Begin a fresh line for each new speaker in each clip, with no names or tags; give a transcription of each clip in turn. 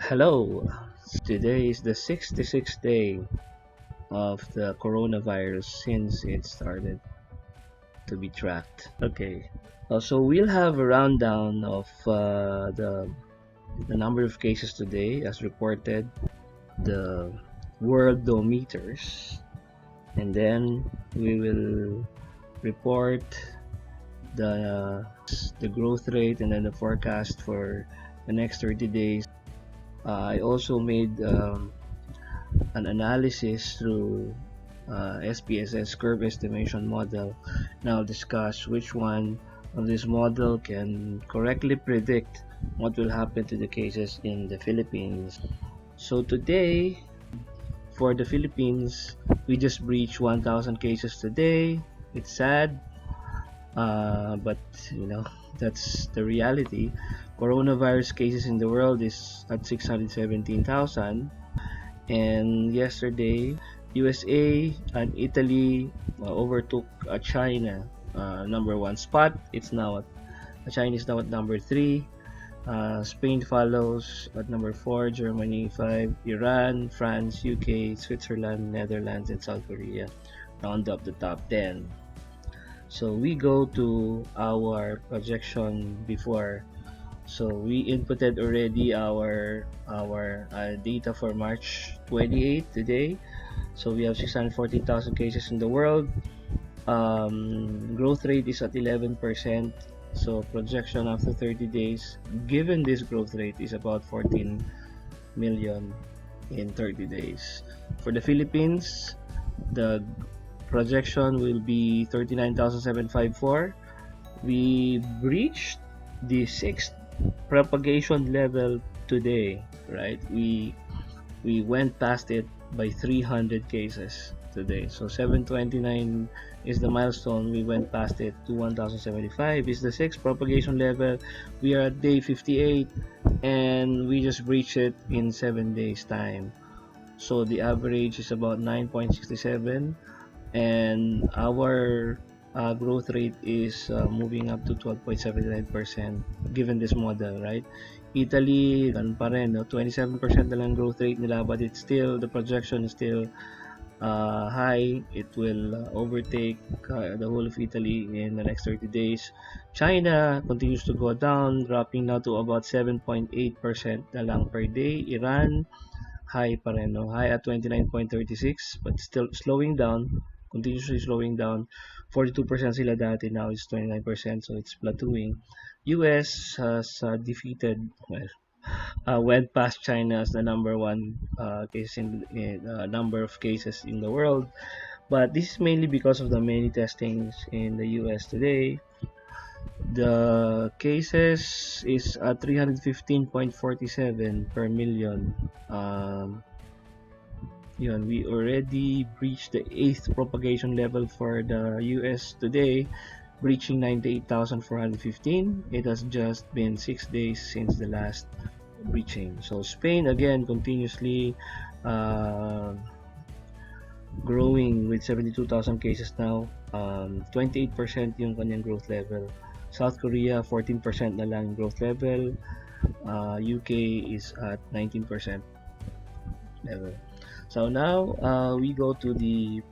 Hello, today is the 66th day of the coronavirus since it started to be tracked. Okay, so we'll have a rundown of the number of cases today as reported, the worldometers, and then we will report the growth rate and then the forecast for the next 30 days. I also made an analysis through SPSS curve estimation model. Now discuss which one of this model can correctly predict what will happen to the cases in the Philippines. So today, for the Philippines, we just breached 1,000 cases today. It's sad, but that's the reality. Coronavirus cases in the world is at 617,000, and yesterday USA and Italy overtook China number one spot. It's now China is now at number three. Spain follows at number four, Germany 5, Iran, France, UK, Switzerland, Netherlands, and South Korea round up the top 10. So we go to our projection before. So we inputted already our data for March 28 today. So we have 640,000 cases in the world. Growth rate is at 11%. So projection after 30 days, given this growth rate, is about 14 million in 30 days. For the Philippines, the projection will be 39,754. We breached the sixth propagation level today, right? We went past it by 300 cases today. So 729 is the milestone. We went past it to 1075 is the sixth propagation level. We are at day 58 and we just breached it in 7 days time. So the average is about 9.67, and our growth rate is moving up to 12.79% given this model, right? Italy, ganun pa rin, no? 27% na lang growth rate nila, but it's still, the projection is still high. It will overtake the whole of Italy in the next 30 days. China continues to go down, dropping now to about 7.8% na lang per day. Iran, high pa rin, no? High at 29.36, but still slowing down, continuously slowing down. 42% sila dati, now it's 29%, so it's plateauing. US has defeated, went past China as the number one case in number of cases in the world, but this is mainly because of the many testings in the US today. The cases is at 315.47 per million. We already breached the 8th propagation level for the US today, reaching 98,415. It has just been 6 days since the last breaching. So Spain again continuously growing with 72,000 cases now. 28% yung kanyang growth level. South Korea 14% na lang growth level. UK is at 19% level. So now we go to the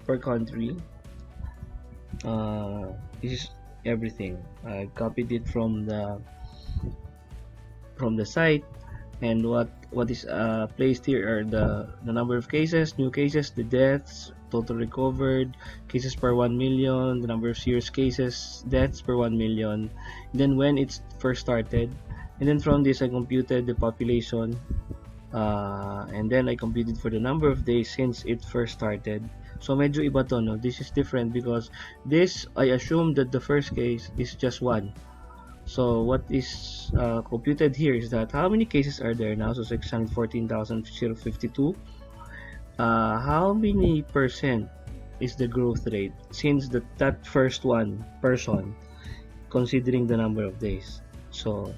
per country. This is everything. I copied it from the site, and what is placed here are the number of cases, new cases, the deaths, total recovered, cases per 1 million, the number of serious cases, deaths per 1 million, then when it first started, and then from this I computed the population. And then I computed for the number of days since it first started. So medyo iba to, no? This is different because this, I assume that the first case is just one. So what is computed here is that how many cases are there now? So 614,052. How many percent is the growth rate since that first one person, considering the number of days? So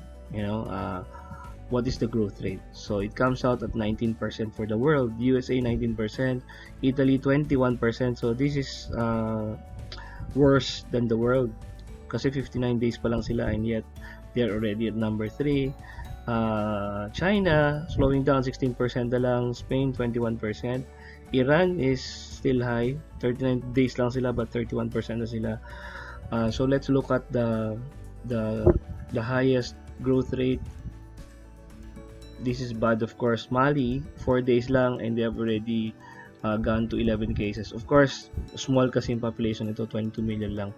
what is the growth rate? So it comes out at 19% for the world. USA 19%, Italy 21%. So this is worse than the world kasi 59 days pa lang sila, and yet they're already at number 3. China slowing down 16% na lang, Spain 21%, Iran is still high, 39 days lang sila but 31% na sila. So let's look at the highest growth rate. This is bad, of course. Mali 4 days lang and they have already gone to 11 cases. Of course, small kasi yung population ito, 22 million lang.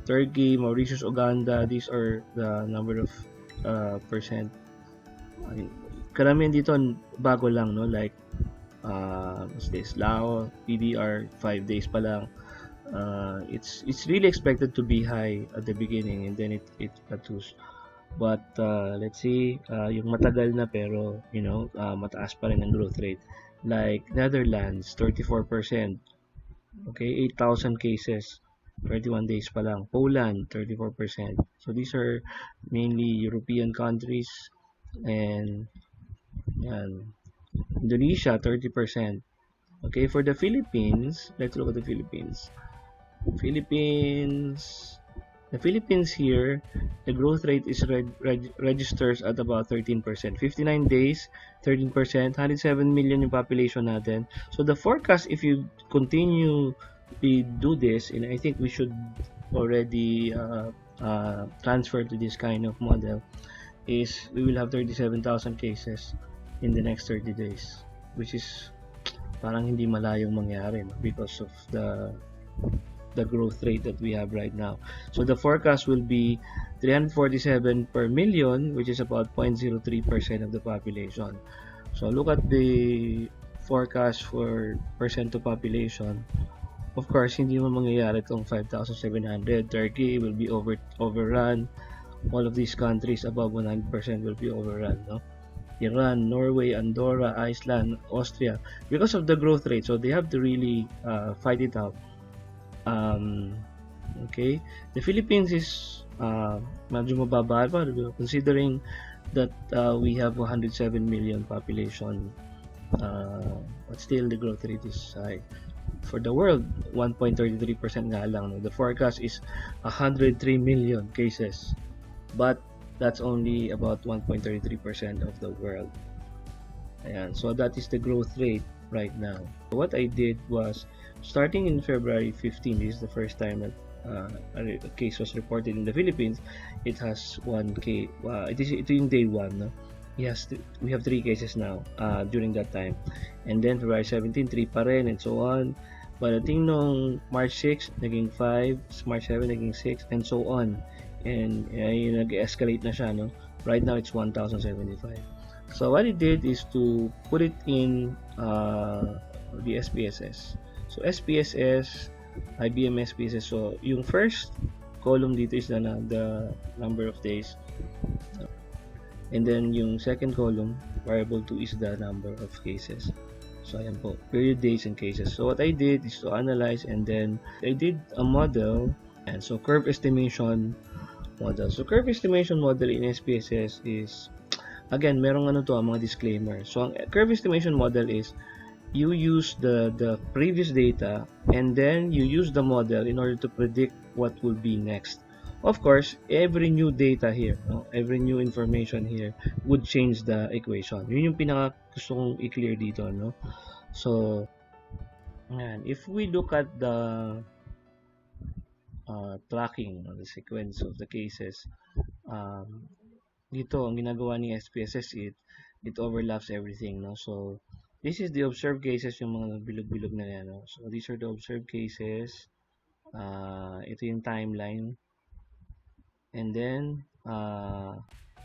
Turkey, Mauritius, Uganda, these are the number of percent. Karamihan dito bago lang, no? Like what's this? Laos, PDR 5 days pa lang. It's really expected to be high at the beginning and then it plateaus. But let's see, yung matagal na pero mataas pa rin ang growth rate. Like Netherlands, 34%. Okay, 8,000 cases, 31 days pa lang. Poland, 34%. So these are mainly European countries. And Indonesia, 30%. Okay, for the Philippines, let's look at the Philippines. The Philippines here, the growth rate is registers at about 13%. 59 days, 13%, 107 million yung population natin. So the forecast, if you continue to do this, and I think we should already transfer to this kind of model, is we will have 37,000 cases in the next 30 days, which is parang hindi malayong mangyari because of the growth rate that we have right now. So the forecast will be 347 per million, which is about 0.03% of the population. So look at the forecast for percent to population. Of course, hindi mo mangyayari itong 5,700. Turkey will be overrun. All of these countries above 100% will be overrun, no? Iran, Norway, Andorra, Iceland, Austria, because of the growth rate. So they have to really fight it out. Okay, the Philippines is medyo mababa pa considering that we have 107 million population, but still the growth rate is high. For the world, 1.33% nga lang. The forecast is 103 million cases, but that's only about 1.33% of the world. Ayan, so that is the growth rate right now. What I did was, starting in February 15, this is the first time that a case was reported in the Philippines. It has 1K. Ito yung day 1. No? We have 3 cases now during that time. And then February 17, 3 pa rin, and so on. Pagdating nung March 6, naging 5. March 7, naging 6, and so on. And nag-escalate na siya. No? Right now, it's 1,075. So what it did is to put it in the SPSS. So SPSS, IBM SPSS. So yung first column dito is the number of days. And then yung second column, variable 2, is the number of cases. So ayan po, period, days, and cases. So what I did is to analyze, and then I did a model, and so curve estimation model. So curve estimation model in SPSS is, again, merong mga disclaimer. So ang curve estimation model is you use the previous data and then you use the model in order to predict what will be next. Of course, every new data here, every new information here would change the equation. Yun yung pinaka gusto kong i-clear dito, no? So, if we look at the tracking, the sequence of the cases, dito ang ginagawa ni SPSS, it overlaps everything, no? So this is the observed cases, yung mga bilog-bilog na yan, no? So these are the observed cases. Ito yung timeline, and then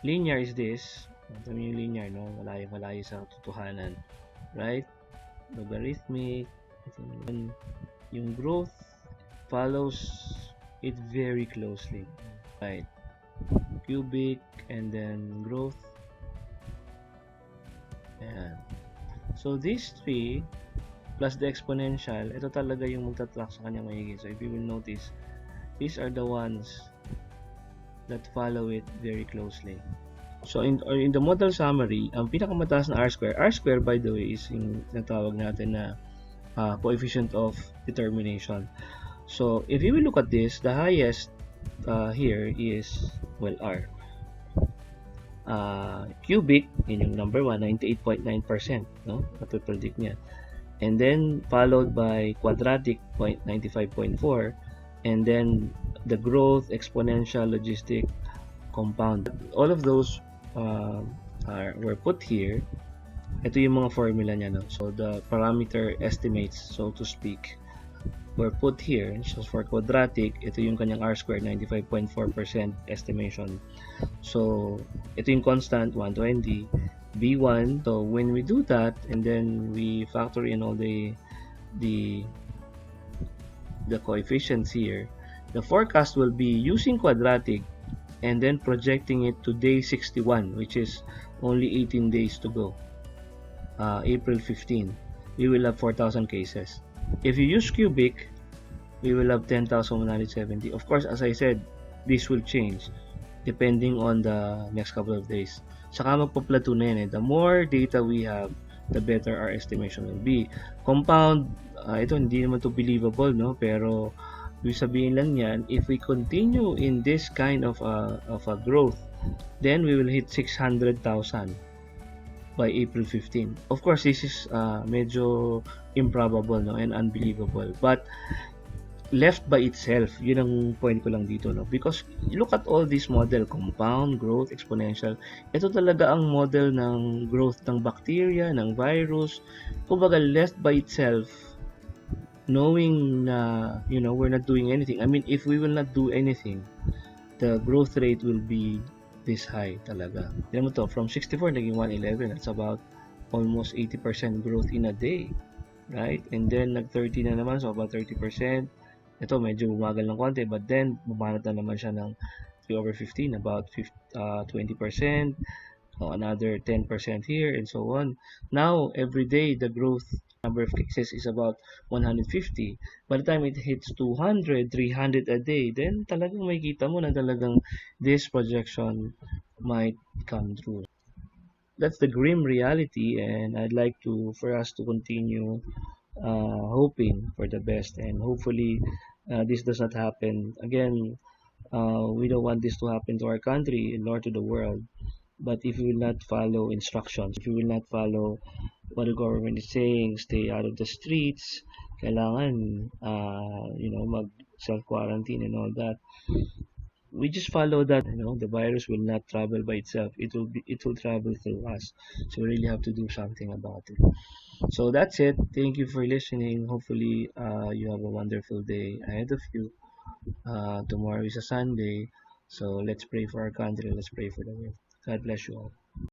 linear is this. Ito yung linear, no? Malayo sa totohanan, right? Logarithmic. Yung growth follows it very closely, right? Cubic, and then growth. Ayan. So these 3 plus the exponential, ito talaga yung magtatrack sa kanya maigi. So if you will notice, these are the ones that follow it very closely. So in the model summary, ang pinakamataas na R-square by the way is yung natawag natin na coefficient of determination. So if you will look at this, the highest here is, well, R. cubic, yun yung number 1, 98.9%, no? Napipredict niya. And then followed by quadratic, 95.4, and then the growth, exponential, logistic, compound. All of those were put here. Ito yung mga formula niya, no? So the parameter estimates, so to speak, were put here. So for quadratic, ito yung kanyang R squared, 95.4% estimation. So ito yung constant, 120. B1. So when we do that, and then we factor in all the coefficients here, the forecast will be using quadratic and then projecting it to day 61, which is only 18 days to go. April 15, we will have 4,000 cases. If you use cubic, we will have 10,170. Of course, as I said, this will change depending on the next couple of days. Saka magpa-plateau na yan eh. The more data we have, the better our estimation will be. Compound, ito hindi naman to believable, no? Pero ibig sabihin lang yan, if we continue in this kind of a growth, then we will hit 600,000 by April 15. Of course, this is medyo improbable, no, and unbelievable. But left by itself, yun ang point ko lang dito, no? Because look at all these model, compound, growth, exponential. Ito talaga ang model ng growth ng bacteria, ng virus. Kumbaga, left by itself, knowing na, you know, we're not doing anything. I mean, if we will not do anything, the growth rate will be this high talaga. Tignan mo to, from 64 naging 111. That's about almost 80% growth in a day, right? And then nag-30 na naman, so about 30%. Ito medyo bumagal ng konti, but then bumanat na naman siya ng 3/15, about 20%, another 10% here, and so on. Now, every day, the growth number of cases is about 150. By the time it hits 200, 300 a day, then talagang makikita mo na talagang this projection might come true. That's the grim reality, and I'd like for us to continue hoping for the best, and hopefully this does not happen again. We don't want this to happen to our country nor to the world. But if we will not follow instructions, if we will not follow what the government is saying, stay out of the streets, kailangan mag self quarantine and all that. We just follow that. The virus will not travel by itself. It will travel through us. So we really have to do something about it. So that's it. Thank you for listening. Hopefully, you have a wonderful day ahead of you. Tomorrow is a Sunday. So let's pray for our country. Let's pray for the world. God bless you all.